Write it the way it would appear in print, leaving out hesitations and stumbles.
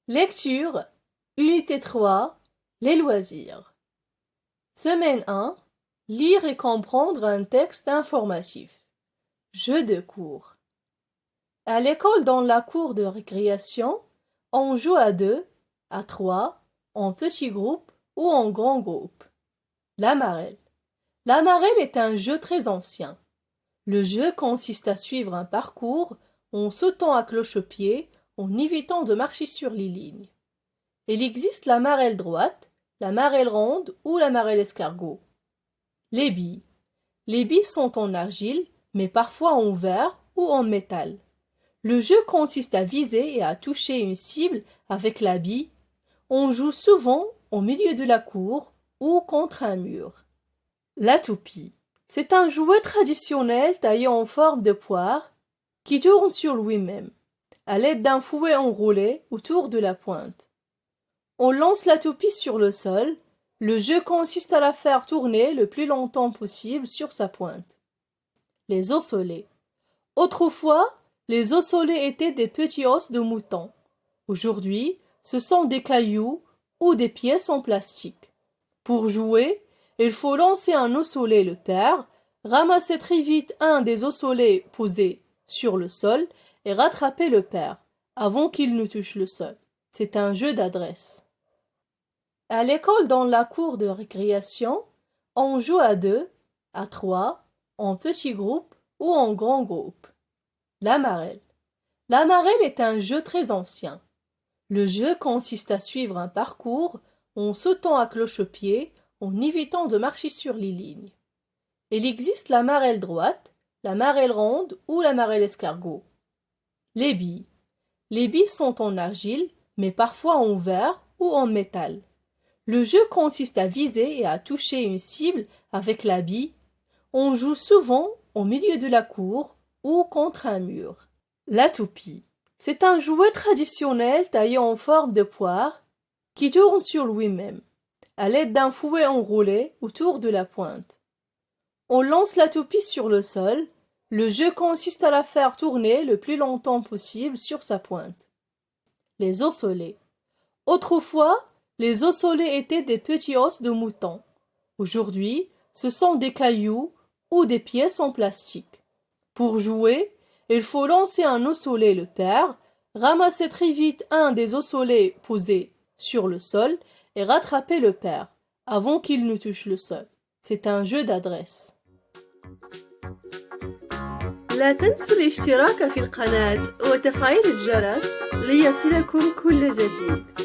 Lecture, Unité 3, les loisirs. Semaine 1, lire et comprendre un texte informatif. Jeu de cours. À l'école, dans la cour de récréation, on joue à 2, à 3, en petits groupes ou en grands groupes. La marelle. La marelle est un jeu très ancien. Le jeu consiste à suivre un parcours en sautant à cloche-pied, en évitant de marcher sur les lignes. Il existe la marelle droite, la marelle ronde ou la marelle escargot. Les billes. Les billes sont en argile, mais parfois en verre ou en métal. Le jeu consiste à viser et à toucher une cible avec la bille. On joue souvent au milieu de la cour ou contre un mur. La toupie. C'est un jouet traditionnel taillé en forme de poire qui tourne sur lui-même, à l'aide d'un fouet enroulé autour de la pointe. On lance la toupie sur le sol. Le jeu consiste à la faire tourner le plus longtemps possible sur sa pointe. Les osselets. Autrefois, les osselets étaient des petits os de mouton. Aujourd'hui, ce sont des cailloux ou des pièces en plastique. Pour jouer, il faut lancer un osselet le pair, ramasser très vite un des osselets posés sur le sol et rattraper le pair avant qu'il ne touche le sol. C'est un jeu d'adresse. À l'école, dans la cour de récréation, on joue à 2, à 3, en petits groupes ou en grands groupes. La marelle. La marelle est un jeu très ancien. Le jeu consiste à suivre un parcours en sautant à cloche-pied, en évitant de marcher sur les lignes. Il existe la marelle droite, la marelle ronde ou la marelle escargot. Les billes. Les billes sont en argile, mais parfois en verre ou en métal. Le jeu consiste à viser et à toucher une cible avec la bille. On joue souvent au milieu de la cour ou contre un mur. La toupie. C'est un jouet traditionnel taillé en forme de poire qui tourne sur lui-même, à l'aide d'un fouet enroulé autour de la pointe. On lance la toupie sur le sol. Le jeu consiste à la faire tourner le plus longtemps possible sur sa pointe. Les osselets. Autrefois, les osselets étaient des petits os de mouton. Aujourd'hui, ce sont des cailloux ou des pièces en plastique. Pour jouer, il faut lancer un osselet le pair, ramasser très vite un des osselets posés sur le sol et rattraper le pair avant qu'il ne touche le sol. C'est un jeu d'adresse. لا تنسوا الاشتراك في القناة وتفعيل الجرس ليصلكم كل جديد.